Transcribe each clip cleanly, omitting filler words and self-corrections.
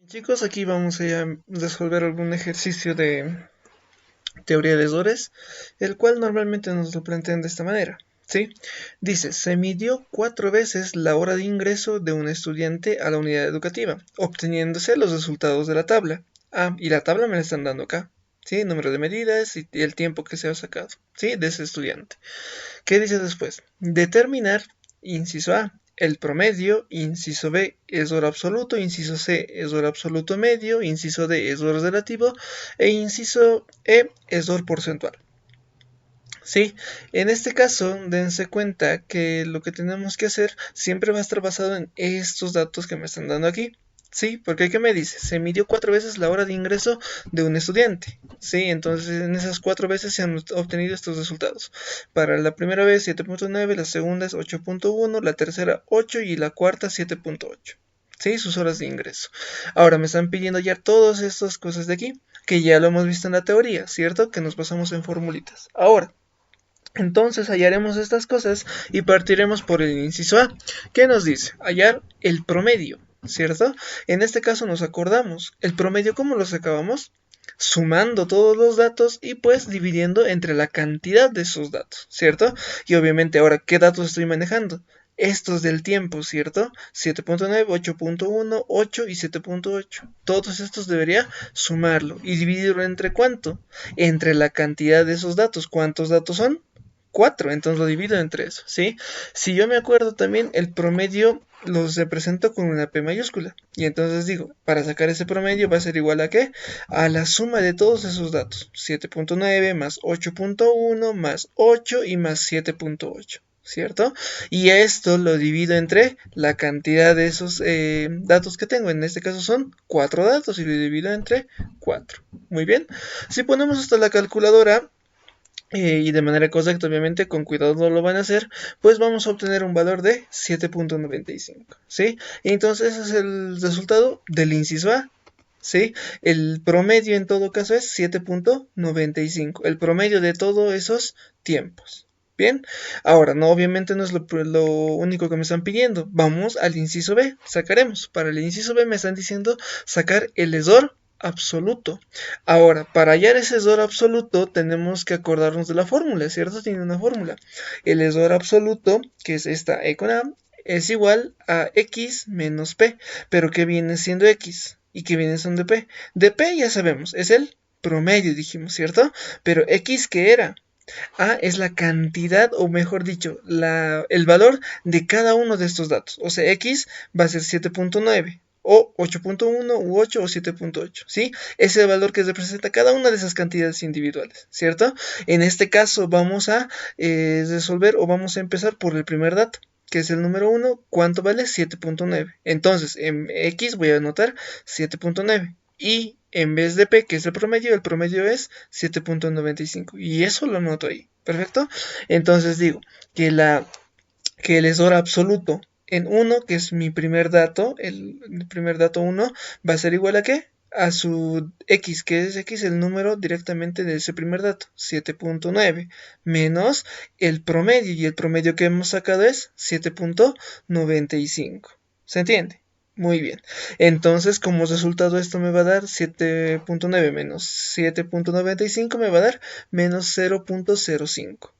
Chicos, aquí vamos a resolver algún ejercicio de teoría de errores, el cual normalmente nos lo plantean de esta manera. ¿Sí? Dice, se midió 4 veces la hora de ingreso de un estudiante a la unidad educativa, obteniéndose los resultados de la tabla. Ah, y la tabla me la están dando acá. ¿Sí? Número de medidas y el tiempo que se ha sacado. ¿Sí? De ese estudiante. ¿Qué dice después? Determinar, inciso A, el promedio, inciso B, error absoluto, inciso C, error absoluto medio, inciso D, error relativo e inciso E, error porcentual. Sí, en este caso, dense cuenta que lo que tenemos que hacer siempre va a estar basado en estos datos que me están dando aquí. Sí, porque ¿qué me dice? Se midió 4 veces la hora de ingreso de un estudiante. Sí, entonces en esas 4 veces se han obtenido estos resultados. Para la primera vez 7.9, la segunda es 8.1, la tercera 8 y la cuarta 7.8. Sí, sus horas de ingreso. Ahora me están pidiendo ya todas estas cosas de aquí, que ya lo hemos visto en la teoría, ¿cierto? Que nos basamos en formulitas. Ahora, entonces hallaremos estas cosas y partiremos por el inciso A. ¿Qué nos dice? Hallar el promedio, ¿cierto? En este caso nos acordamos. ¿El promedio cómo lo sacábamos? Sumando todos los datos y pues dividiendo entre la cantidad de esos datos, ¿cierto? Y obviamente ahora, ¿qué datos estoy manejando? Estos del tiempo, ¿cierto? 7.9, 8.1, 8 y 7.8. Todos estos debería sumarlo y dividirlo entre ¿cuánto? Entre la cantidad de esos datos. ¿Cuántos datos son? 4, entonces lo divido entre eso, ¿sí? Si yo me acuerdo también, el promedio los represento con una P mayúscula. Y entonces digo, para sacar ese promedio va a ser igual a ¿qué? A la suma de todos esos datos. 7.9 más 8.1 más 8 y más 7.8. ¿Cierto? Y esto lo divido entre la cantidad de esos datos que tengo. En este caso son 4 datos y lo divido entre 4. Muy bien. Si ponemos hasta la calculadora, y de manera correcta, obviamente, con cuidado no lo van a hacer, pues vamos a obtener un valor de 7.95, ¿sí? Y entonces ese es el resultado del inciso A, ¿sí? El promedio en todo caso es 7.95, el promedio de todos esos tiempos. Bien, ahora no, obviamente no es lo único que me están pidiendo. Vamos al inciso B, sacaremos. Para el inciso B me están diciendo sacar el error absoluto. Ahora, para hallar ese error absoluto tenemos que acordarnos de la fórmula, ¿cierto? Tiene una fórmula. El error absoluto, que es esta E con A, es igual a X menos P. Pero ¿qué viene siendo X? ¿Y qué viene siendo P? De P ya sabemos, es el promedio, dijimos, ¿cierto? Pero X, ¿qué era? A es la cantidad, o mejor dicho, el valor de cada uno de estos datos. O sea, X va a ser 7.9 o 8.1 u 8 o 7.8, ¿sí? Ese valor que representa cada una de esas cantidades individuales, ¿cierto? En este caso vamos a resolver o vamos a empezar por el primer dato, que es el número 1, ¿cuánto vale? 7.9. Entonces, en X voy a anotar 7.9 y en vez de P, que es el promedio es 7.95 y eso lo anoto ahí, ¿perfecto? Entonces digo que, que el error absoluto en 1, que es mi primer dato, el primer dato 1, va a ser igual a ¿qué? A su X, que es X el número directamente de ese primer dato, 7.9, menos el promedio, y el promedio que hemos sacado es 7.95. ¿Se entiende? Muy bien. Entonces, como resultado, esto me va a dar 7.9 menos 7.95 me va a dar menos 0.05.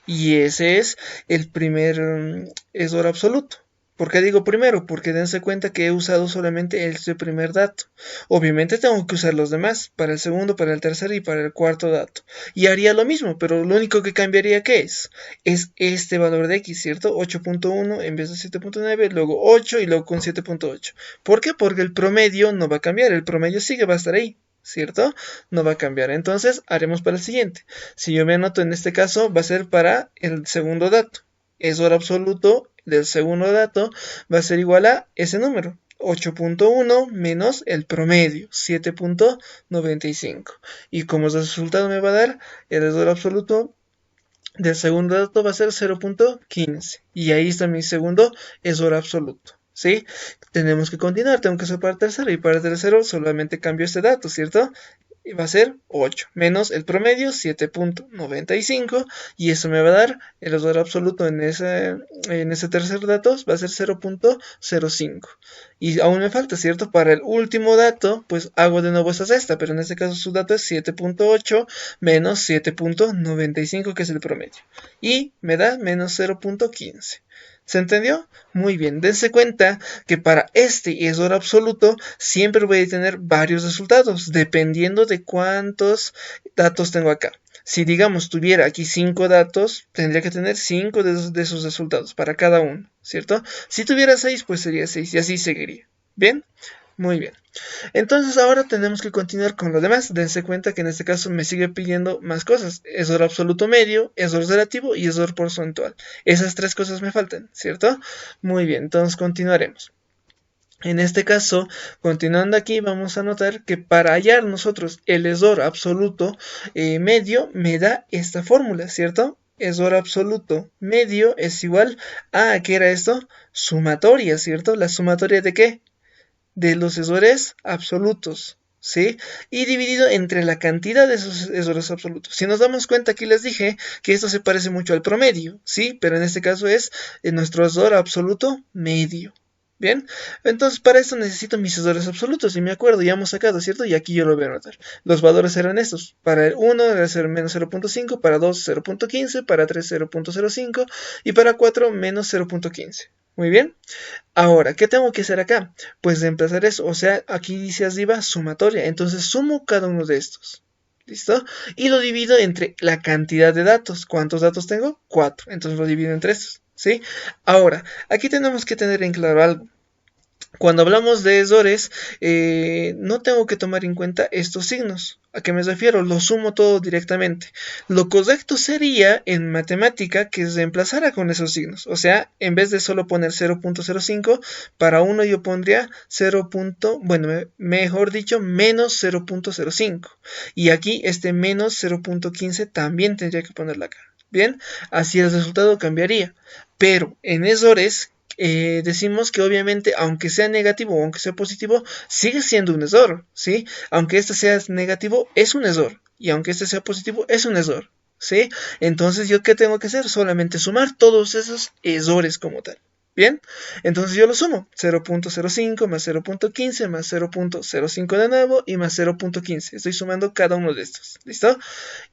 Y ese es el primer error absoluto. ¿Por qué digo primero? Porque dense cuenta que he usado solamente este primer dato. Obviamente tengo que usar los demás, para el segundo, para el tercer y para el cuarto dato. Y haría lo mismo, pero lo único que cambiaría, ¿qué es? Es este valor de X, ¿cierto? 8.1 en vez de 7.9, luego 8 y luego con 7.8. ¿Por qué? Porque el promedio no va a cambiar, el promedio sigue, va a estar ahí, ¿cierto? No va a cambiar. Entonces haremos para el siguiente. Si yo me anoto en este caso, va a ser para el segundo dato. Error absoluto del segundo dato va a ser igual a ese número. 8.1 menos el promedio, 7.95. Y como resultado me va a dar el error absoluto del segundo dato va a ser 0.15. Y ahí está mi segundo error absoluto. ¿Sí? Tenemos que continuar, tengo que hacer para el tercero y para el tercero solamente cambio este dato, ¿cierto? va a ser 8, menos el promedio 7.95, y eso me va a dar el error absoluto en ese tercer dato, va a ser 0.05. Y aún me falta, ¿cierto? Para el último dato, pues hago de nuevo esa cesta, pero en este caso su dato es 7.8 menos 7.95, que es el promedio. Y me da menos 0.15. ¿Se entendió? Muy bien, dense cuenta que para este error absoluto siempre voy a tener varios resultados, dependiendo de cuántos datos tengo acá. Si digamos tuviera aquí 5 datos, tendría que tener 5 de esos resultados para cada uno, ¿cierto? Si tuviera 6, pues sería 6 y así seguiría. ¿Bien? Muy bien. Entonces ahora tenemos que continuar con lo demás. Dense cuenta que en este caso me sigue pidiendo más cosas. Error absoluto medio, error relativo y error porcentual. Esas tres cosas me faltan, ¿cierto? Muy bien, entonces continuaremos. En este caso, continuando aquí, vamos a notar que para hallar nosotros el error absoluto medio me da esta fórmula, ¿cierto? Error absoluto medio es igual a, ¿qué era esto? Sumatoria, ¿cierto? ¿La sumatoria de qué? De los errores absolutos, ¿sí? Y dividido entre la cantidad de esos errores absolutos. Si nos damos cuenta, aquí les dije que esto se parece mucho al promedio, ¿sí? Pero en este caso es nuestro error absoluto medio. Bien, entonces para esto necesito mis errores absolutos, y me acuerdo, ya hemos sacado, ¿cierto? Y aquí yo lo voy a anotar. Los valores eran estos: para el 1 era ser menos 0.5, para 2 0.15, para 3 0.05 y para 4 menos 0.15. Muy bien. Ahora, ¿qué tengo que hacer acá? Pues reemplazar eso, o sea, aquí dice arriba sumatoria, entonces sumo cada uno de estos. ¿Listo? Y lo divido entre la cantidad de datos. ¿Cuántos datos tengo? 4. Entonces lo divido entre estos, ¿sí? Ahora, aquí tenemos que tener en claro algo. Cuando hablamos de errores, no tengo que tomar en cuenta estos signos. ¿A qué me refiero? Lo sumo todo directamente. Lo correcto sería en matemática que reemplazara con esos signos. O sea, en vez de solo poner 0.05, para uno yo pondría 0. Bueno, mejor dicho, menos 0.05. Y aquí este menos 0.15 también tendría que ponerla acá. Bien, así el resultado cambiaría. Pero en errores decimos que obviamente, aunque sea negativo o aunque sea positivo, sigue siendo un error, ¿sí? Aunque este sea negativo, es un error. Y aunque este sea positivo, es un error, ¿sí? Entonces, ¿yo qué tengo que hacer? Solamente sumar todos esos errores como tal. Bien, entonces yo lo sumo: 0.05 más 0.15 más 0.05 de nuevo y más 0.15. Estoy sumando cada uno de estos, ¿listo?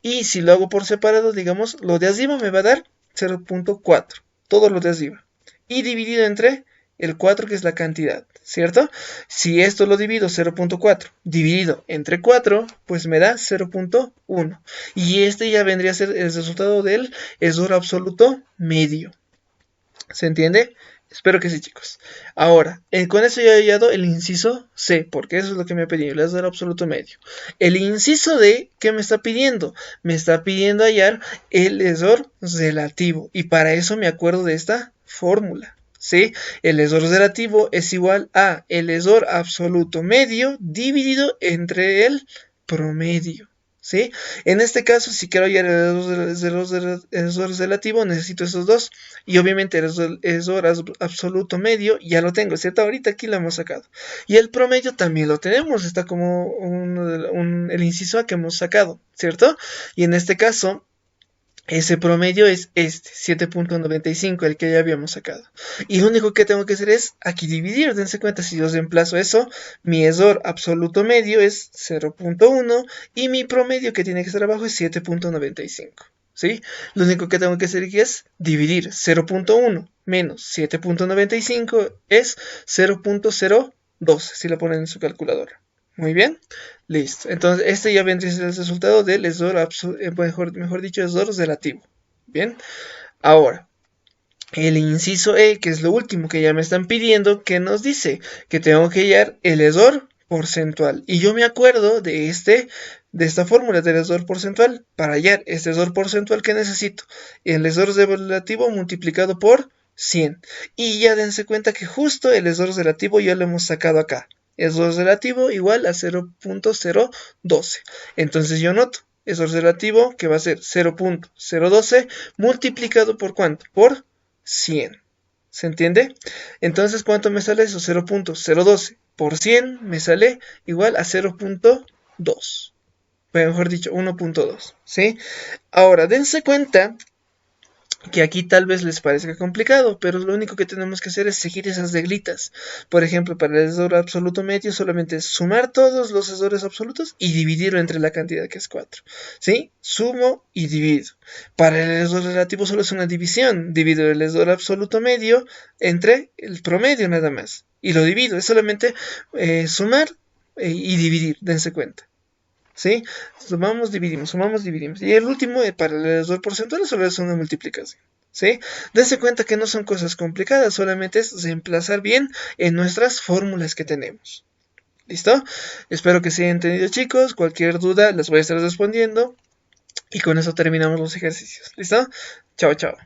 Y si lo hago por separado, digamos, lo de arriba me va a dar 0.4, todo lo de arriba, y dividido entre el 4, que es la cantidad, ¿cierto? Si esto lo divido 0.4 dividido entre 4, pues me da 0.1. Y este ya vendría a ser el resultado del error absoluto medio. ¿Se entiende? Espero que sí, chicos. Ahora, con eso ya he hallado el inciso C, porque eso es lo que me ha pedido, el error absoluto medio. El inciso D, ¿qué me está pidiendo? Me está pidiendo hallar el error relativo, y para eso me acuerdo de esta fórmula, ¿sí? El error relativo es igual a el error absoluto medio dividido entre el promedio, ¿sí? En este caso, si quiero hallar el error relativo, necesito esos dos. Y obviamente el error absoluto medio ya lo tengo, ¿cierto? Ahorita aquí lo hemos sacado. Y el promedio también lo tenemos, está como el inciso A que hemos sacado, ¿cierto? Y en este caso, ese promedio es este, 7.95, el que ya habíamos sacado. Y lo único que tengo que hacer es aquí dividir. Dense cuenta, si yo reemplazo eso, mi error absoluto medio es 0.1 y mi promedio que tiene que estar abajo es 7.95. ¿Sí? Lo único que tengo que hacer aquí es dividir 0.1 menos 7.95 es 0.012, si lo ponen en su calculadora. Muy bien, listo. Entonces, este ya vendría a ser el resultado del error, mejor dicho, error relativo. Bien, ahora, el inciso E, que es lo último que ya me están pidiendo, que nos dice que tengo que hallar el error porcentual. Y yo me acuerdo de esta fórmula del error porcentual. Para hallar este error porcentual, que necesito el error relativo multiplicado por 100. Y ya dense cuenta que justo el error relativo ya lo hemos sacado acá. Error relativo igual a 0.012. Entonces yo noto error relativo que va a ser 0.012 multiplicado por ¿cuánto? Por 100. ¿Se entiende? Entonces, ¿cuánto me sale eso? 0.012 por 100 me sale igual a 0.2. mejor dicho, 1.2, ¿sí? Ahora, dense cuenta que aquí tal vez les parezca complicado, pero lo único que tenemos que hacer es seguir esas reglitas. Por ejemplo, para el error absoluto medio solamente es sumar todos los errores absolutos y dividirlo entre la cantidad que es 4. ¿Sí? Sumo y divido. Para el error relativo solo es una división. Divido el error absoluto medio entre el promedio nada más. Y lo divido. Es solamente sumar y dividir. Dense cuenta. ¿Sí? Sumamos, dividimos. Y el último, para el error porcentual, solo es una multiplicación. ¿Sí? Dense cuenta que no son cosas complicadas, solamente es reemplazar bien en nuestras fórmulas que tenemos. ¿Listo? Espero que se hayan entendido, chicos. Cualquier duda las voy a estar respondiendo. Y con eso terminamos los ejercicios. ¿Listo? Chao, chao.